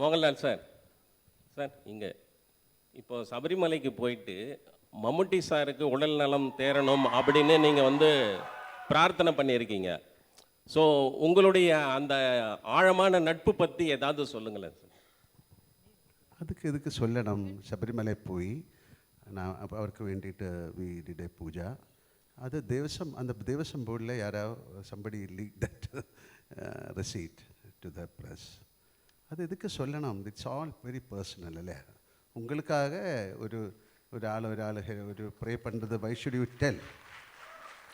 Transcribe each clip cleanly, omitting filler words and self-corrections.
Mohanlal sir, sir இங்கே இப்போ சபரிமலைக்கு போயிட்டு மம்முட்டி சாருக்கு உடல் நலம் தேரணும் அப்படின்னு நீங்கள் வந்து பிரார்த்தனை பண்ணியிருக்கீங்க. ஸோ உங்களுடைய அந்த ஆழமான நட்பு பற்றி ஏதாவது சொல்லுங்களேன் சார். அதுக்கு எதுக்கு சொல்லணும்? சபரிமலை போய் நான் அவருக்கு வேண்டிட்டு வி டிட் ஏ பூஜா. அது தேவசம், அந்த தேவசம் போர்டில் யாராவது somebody leak that receipt to the press. அது எதுக்கு சொல்லணும்? இட்ஸ் ஆல் வெரி பர்சனல் இல்லையா? உங்களுக்காக ஒரு ஒரு ப்ரே பண்ணுறது வை ஷுட் யூ டெல்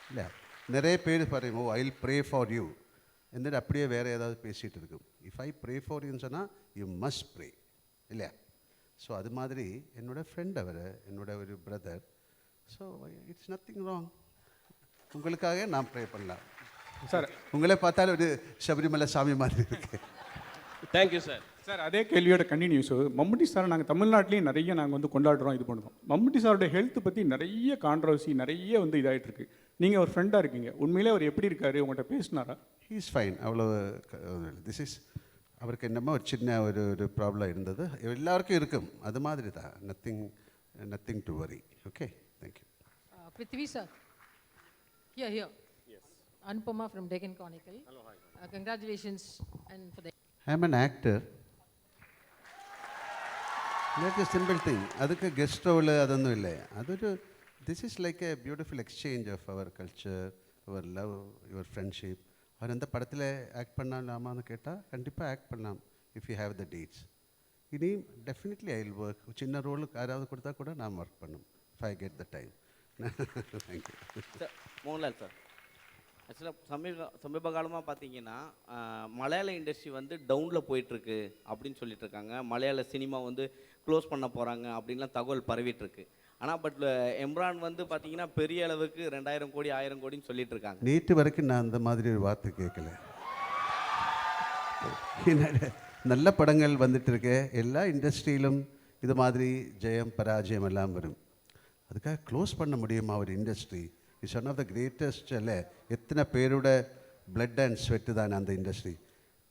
இல்லை? நிறைய பேர் பாருங்க, oh I will pray for you എന്നിട്ട് அப்படியே வேறு ஏதாவது பேசிகிட்டு இருக்கும். இஃப் ஐ ப்ரே ஃபார் யூன்னு சொன்னால் யூ மஸ்ட் ப்ரே இல்லையா? ஸோ அது மாதிரி என்னோடய ஃப்ரெண்ட் அவர், என்னோட ஒரு brother. So it's nothing wrong. உங்களுக்காக நான் ப்ரே பண்ணலாம் சார். உங்களே பார்த்தாலும் ஒரு சபரிமலை சாமி மாதிரி இருக்கு. Thank you sir. சார் அதே கேள்வியோட கண்டினியூஸ். மம்முட்டி சார் நாங்கள் தமிழ்நாட்டிலையும் நிறைய நாங்கள் வந்து கொண்டாடுறோம், இது பண்ணுறோம். மம்முட்டி சாரோட ஹெல்த் பற்றி நிறைய கான்ட்ரவர்சி நிறைய வந்து இதாகிட்டு இருக்கு. நீங்கள் ஒரு ஃப்ரெண்டாக இருக்கீங்க, உண்மையிலே அவர் எப்படி இருக்காரு? உங்கள்கிட்ட பேசினாரா? He is fine. அவ்வளோ திஸ் இஸ் அவருக்கு என்னமோ ஒரு சின்ன ஒரு ப்ராப்ளம் இருந்தது, எல்லாருக்கும் இருக்கும், அது மாதிரி தான். Nothing to worry. Okay, thank you. Prithvi sir. Here. Yes. Anupama from Deccan Chronicle. Hello, hi. Congratulations and for the... I am an actor. That's a simple thing. அதுக்கு கெஸ்ட் ரோல் அதொന്നും இல்லை. அതൊരു this is like a beautiful exchange of our culture, our love, your friendship. அவர் எந்த படத்தில் act பண்ணலாமான்னு கேட்டால் கண்டிப்பாக ஆக்ட் பண்ணலாம் if you have the dates. இனி டெஃபினெட்லி ஐ வில் ஒர்க். சின்ன ரோலுக்கு யாராவது கொடுத்தா கூட நான் ஒர்க் பண்ணும் if I get the time. Thank you sir. Mohanlal sir, ஆக்சுவலாக சமீப காலமாக பார்த்தீங்கன்னா மலையாள இண்டஸ்ட்ரி வந்து டவுனில் போயிட்டுருக்கு அப்படின்னு சொல்லிட்டு இருக்காங்க. மலையாள சினிமா வந்து க்ளோஸ் பண்ண போகிறாங்க அப்படின்லாம் தகவல் பரவிட்டுருக்கு. ஆனால் பட் எம்ரான் வந்து பார்த்தீங்கன்னா பெரிய அளவுக்கு 2000 கோடி 1000 கோடின்னு சொல்லிட்டு இருக்காங்க. நேற்று வரைக்கும் நான் அந்த மாதிரி ஒரு வார்த்தை கேட்கல. நல்ல படங்கள் வந்துட்டு இருக்கு. எல்லா இண்டஸ்ட்ரியிலும் இது மாதிரி ஜெயம் பராஜயம் எல்லாம் வரும். அதுக்காக க்ளோஸ் பண்ண முடியுமா ஒரு industry? It's one of the greatest. இல்லை, எத்தனை பேரோட பிளட் அண்ட் ஸ்வெட்டு தானே அந்த இண்டஸ்ட்ரி.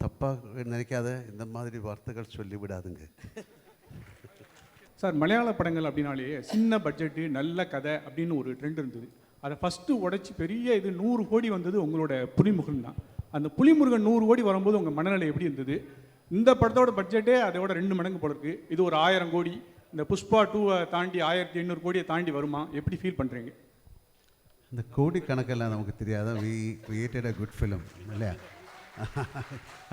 தப்பாக நினைக்காத, இந்த மாதிரி வார்த்தைகள் சொல்லிவிடாதுங்க. சார் மலையாள படங்கள் அப்படின்னாலே சின்ன பட்ஜெட்டு நல்ல கதை அப்படின்னு ஒரு ட்ரெண்ட் இருந்தது. அதை ஃபஸ்ட்டு உடைச்சி பெரிய இது 100 கோடி வந்தது உங்களோட புலிமுருகன் தான். அந்த புலிமுருகன் 100 கோடி வரும்போது உங்கள் மனநிலை எப்படி இருந்தது? இந்த படத்தோட பட்ஜெட்டே அதோட 2 மடங்கு போல இருக்குது. இது ஒரு 1000 கோடி. இந்த புஷ்பா 2 தாண்டி 1500 கோடியை தாண்டி வருமா? எப்படி ஃபீல் பண்ணுறீங்க? இந்த கோடி கணக்கெல்லாம் நமக்கு தெரியாத. We created a good film இல்லையா?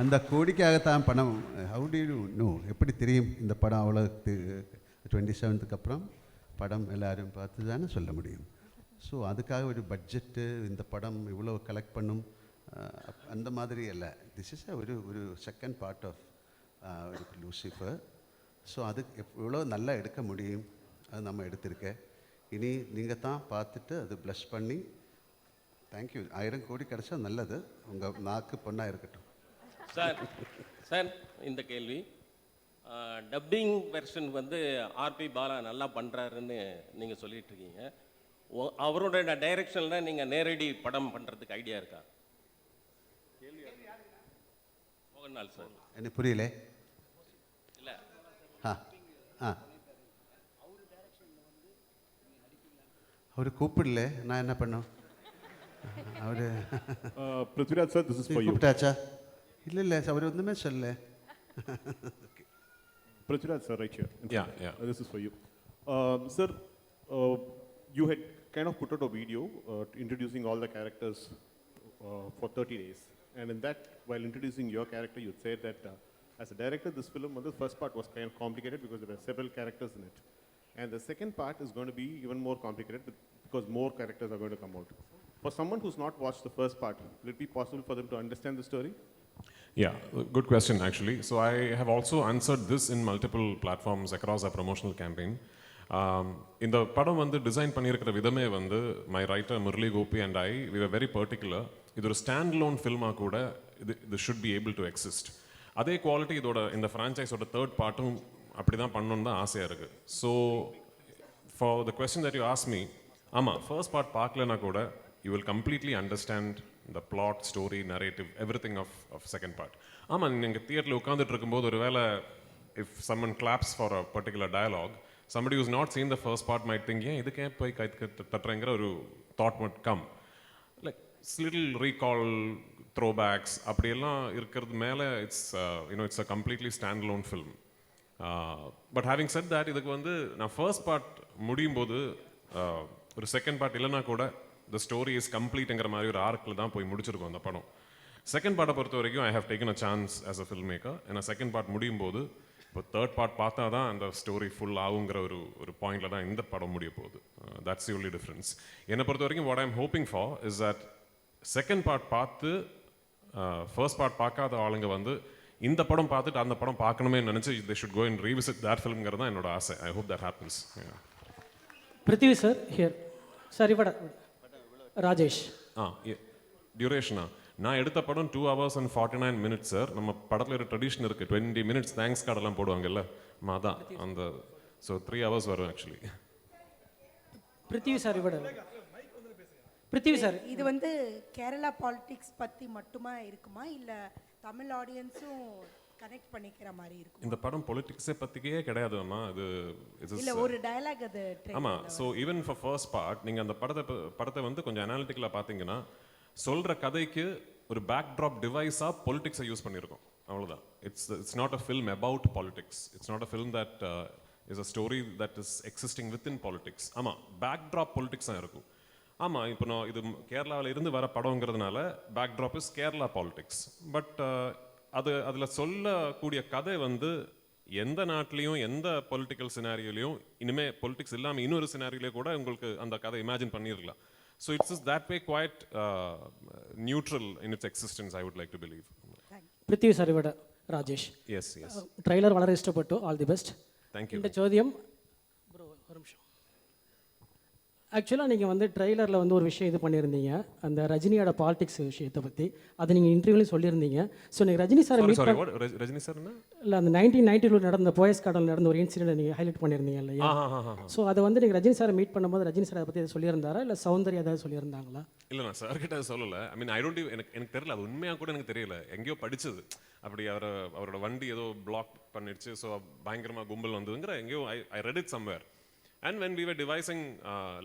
அந்த கோடிக்காகத்தான் பணம். How do you know? எப்படி தெரியும் இந்த படம் அவ்வளோ 27க்கு அப்புறம் படம் எல்லோரும் பார்த்து தானே சொல்ல முடியும். ஸோ அதுக்காக ஒரு பட்ஜெட்டு இந்த படம் இவ்வளோ கலெக்ட் பண்ணும் அந்த மாதிரி அல்ல. திஸ் இஸ் ஒரு second part of Lucifer. So அது எவ்வளோ நல்லா எடுக்க முடியும் அது நம்ம எடுத்திருக்கேன். இனி நீங்கள் தான் பார்த்துட்டு அது ப்ளஷ் பண்ணி தேங்க்யூ. 1000 கோடி கிடச்சா நல்லது. உங்கள் நாக்கு பொண்ணாக இருக்கட்டும். சார் இந்த கேள்வி, டப்பிங் வெர்ஷன் வந்து ஆர்பி பாலா நல்லா பண்ணுறாருன்னு நீங்கள் சொல்லிட்டு இருக்கீங்க. அவரோட டைரக்ஷனில் நீங்கள் நேரடி படம் பண்ணுறதுக்கு ஐடியா இருக்கா? மோகன்லால் சார். எனக்கு புரியல. இல்லை அவர் கூப்பிடல, நான் என்ன பண்ணோம்? அவர் Prithviraj sir, this is for you. கூப்பிட்டாச்சா? இல்லை அவர் ஒன்றுமே சொல்லல. Prithviraj sir, right here. Yeah. This is for you. Sir, you had kind of put out a video introducing all the characters for 30 days. And in that, while introducing your character, you said that as a director, this film, the first part was kind of complicated because there were several characters in it. And the second part is going to be even more complicated because more characters are going to come out. For someone who's not watched the first part, will it be possible for them to understand the story? Yeah, good question actually. So I have also answered this in multiple platforms across our promotional campaign. இந்த படம் வந்து design பண்ணியிருக்கிற விதமே வந்து my writer Murali Gopy and we were very particular. இது ஒரு stand loan ஃபில்மாக கூட இது should be able to exist. அதே குவாலிட்டி இதோட இந்த ஃப்ரான்ச்சைஸோட தேர்ட் பார்ட்டும் அப்படி தான் பண்ணணுன்னு தான் ஆசையாக இருக்குது. So for the question that you ask me, ஆமாம், ஃபர்ஸ்ட் பார்ட் பார்க்கலனா கூட you will completely understand the plot, story, narrative, everything of second part. ஆமாம், நீங்கள் தியேட்டரில் உட்காந்துட்டு இருக்கும்போது ஒரு வேளை if someone claps for a particular dialogue, somebody who's not seen the first part might think, yeah, இதுக்கே போய் கை தட்டுறங்கிற ஒரு thought might come. Like little recall, throwbacks, அப்படியெல்லாம் இருக்கிறது மேலே it's a completely standalone film. But having said that, இதுக்கு வந்து நான் first part முடியும் போது ஒரு செகண்ட் பார்ட் இல்லைனா கூட the story is completeங்கிற மாதிரி ஒரு ஆர்க்கில் தான் போய் முடிச்சிருக்கோம் அந்த படம். செகண்ட் பார்ட்டை பொறுத்த வரைக்கும் I have taken a chance as a film maker. ஏன்னா செகண்ட் பார்ட் முடியும் போது இப்போ தேர்ட் பார்ட் பார்த்தா தான் அந்த ஸ்டோரி ஃபுல் ஆகுங்கிற ஒரு பாயிண்டில் தான் இந்த படம் முடிய போகுது. That's the only difference. என்னை பொறுத்த வரைக்கும் what I am hoping for is that second part பார்த்து ஃபர்ஸ்ட் பார்ட் பார்க்காத ஆளுங்க வந்து இந்த படம் பார்த்துட்டு அந்த படம் பார்க்கணுமே நினச்சி they should go and revisit that filmங்கிறது தான் என்னோட ஆசை. I hope that happens. Prithvi sir here sir இவட ராஜேஷ். டியூரேஷனா நான் எடுத்த படம் 2 hours and 49 minutes சார். நம்ம படத்தில் ஒரு ட்ரெடிஷன் இருக்குது, 20 minutes தேங்க்ஸ் கார்டெல்லாம் போடுவாங்கல்ல, அதான் அந்த ஸோ 3 hours வரும் ஆக்சுவலி. பிருத்திவி சார் இவட பிருத்திவி சார் இது வந்து கேரளா பாலிடிக்ஸ் பற்றி மட்டுமா இருக்குமா இல்லை தமிழ் ஆடியன்ஸும் கனெக்ட் பண்ணிக்கிற மாதிரி இருக்கும்? இந்த படம் பொலிட்டிக்ஸை பற்றிக்கே கிடையாது அம்மா. இது இல்லை ஒரு டயலாக் அது. ஆமாம். So even for first part நீங்கள் அந்த படத்தை வந்து கொஞ்சம் அனாலிட்டிக்கலாக பார்த்தீங்கன்னா சொல்கிற கதைக்கு ஒரு பேக் ட்ராப் டிவைஸாக பொலிட்டிக்ஸை யூஸ் பண்ணியிருக்கோம், அவ்வளோதான். It's not a film about politics. It's not a film that is a story that is existing within politics. ஆமாம், பேக் ட்ராப் பொலிட்டிக்ஸ் தான் இருக்கும். ஆமாம், இப்போ நான் இது கேரளாவில் இருந்து வர படங்கிறதுனால backdrop is Kerala politics. But அதில் சொல்லக்கூடிய கதை வந்து எந்த நாட்டிலையும் எந்த பொலிட்டிக்கல் சினாரியோலையும் இனிமேல் பொலிட்டிக்ஸ் இல்லாமல் இன்னொரு சினாரியோலே கூட உங்களுக்கு அந்த கதை இமேஜின் பண்ணியிருக்கலாம். So it's just that way quite neutral in its existence, I would like to believe. Prithvi sir இவட ராஜேஷ். Yes. ட்ரைலர் വളരെ ഇഷ്ടപ്പെട്ടു. All the best. Thank you. இந்த ചോദ്യം ப்ரோ ஒரு நிமிஷம். ஆக்சுவலாக நீங்கள் வந்து ட்ரெய்லரில் வந்து ஒரு விஷயம் இது பண்ணியிருந்தீங்க, அந்த ரஜினியோட பாலிடிக்ஸ் விஷயத்தை பற்றி. அது நீங்கள் இன்டர்வியூலையும் சொல்லியிருந்தீங்க. ஸோ நீங்கள் ரஜினி சார் ரஜினி சார் இல்லை அந்த 1992 நடந்த போயஸ் கார்டன் நடந்த ஒரு இன்சிடென்ட் நீங்கள் ஹைலைட் பண்ணியிருந்தீங்க இல்லையா? ஸோ அதை வந்து நீங்கள் ரஜினி சாரை மீட் பண்ணும்போது ரஜினி சார் அதை பற்றி சொல்லியிருந்தாரா இல்லை சௌந்தர்யா ஏதாவது சொல்லியிருந்தாங்களா? இல்லை, நான் சார் கிட்ட சொல்லலை. ஐ மீன் எனக்கு தெரியல, அது உண்மையாக கூட எனக்கு தெரியல. எங்கேயோ படிச்சது அப்படி அவரோட வண்டி ஏதோ பிளாக் பண்ணிடுச்சு, ஸோ பயங்கரமாக கும்பல் வந்ததுங்கிற எங்கேயோ I read it somewhere. And when we were devising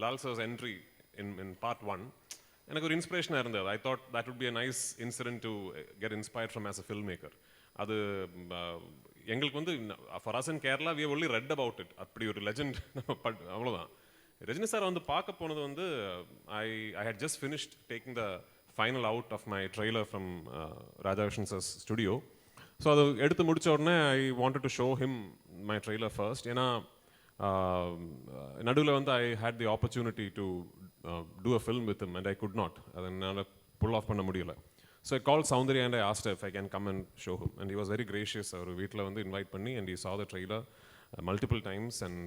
Lal sir's entry in part 1, எனக்கு ஒரு இன்ஸ்பிரேஷனாக இருந்தது. I thought that would be a nice incident to get inspired from as a filmmaker. அது எங்களுக்கு வந்து for us in Kerala we have only read about it. அப்படி ஒரு legend அவ்வளோதான். ரஜினி சார் வந்து பார்க்க போனது வந்து I had just finished taking the final out of my trailer from Raja Vishan sir's studio. So அது எடுத்து முடித்த உடனே I wanted to show him my trailer first. ஏன்னா நடுவில் வந்து I had the opportunity to do a film with him and I could not. அதை என்னால் pull off பண்ண முடியல. So I call Soundarya and I asked if I can come and show him and he was very gracious. அவர் வீட்டில் வந்து invite பண்ணி and he saw the trailer multiple times and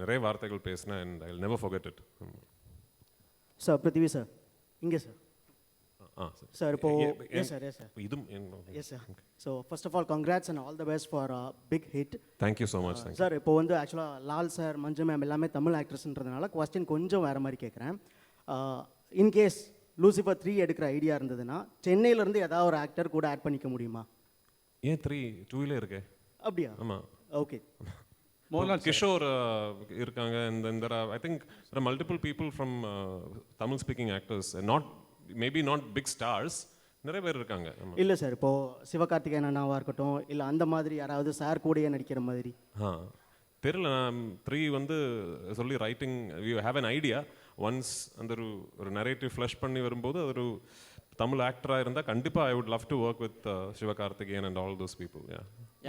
நிறைய வார்த்தைகள் பேசினேன் and I will never forget it. Sir Prithvi sir இங்கே sir. Sir இப்போ yes sir so first of all congrats and all the best for big hit. Thank you so much. Sir இப்போ வந்து ஆக்சுவலாக Lal sir மஞ்சு ma'am எல்லாமே Tamil ஆக்ட்ரஸ்ன்றதுனால question கொஞ்சம் வேறு மாதிரி கேட்குறேன். இன்கேஸ் லூசிஃபர் 3 எடுக்கிற ஐடியா இருந்ததுன்னா சென்னையிலேருந்து ஏதாவது ஒரு ஆக்டர் கூட ஆட் பண்ணிக்க முடியுமா? ஏன் 2 இருக்கே? அப்படியா? ஆமாம். ஓகே. கிஷோர் இருக்காங்க. இந்த I think there are multiple people from Tamil speaking actors, maybe not big stars, நிறைய பேர் இருக்காங்க. இல்லை சார், இப்போது சிவகார்த்திகேயன் அண்ணாவாக இருக்கட்டும் இல்லை அந்த மாதிரி யாராவது சார் கூடயே நடிக்கிற மாதிரி. தெரியல. நான் 3 வந்து சொல்லி writing we have an idea. Once அந்த ஒரு நரேட்டிவ் ஃப்ளஷ் பண்ணி வரும்போது அது ஒரு தமிழ் ஆக்டராக இருந்தால் கண்டிப்பாக I would love to work with Sivakarthikeyan and all those people.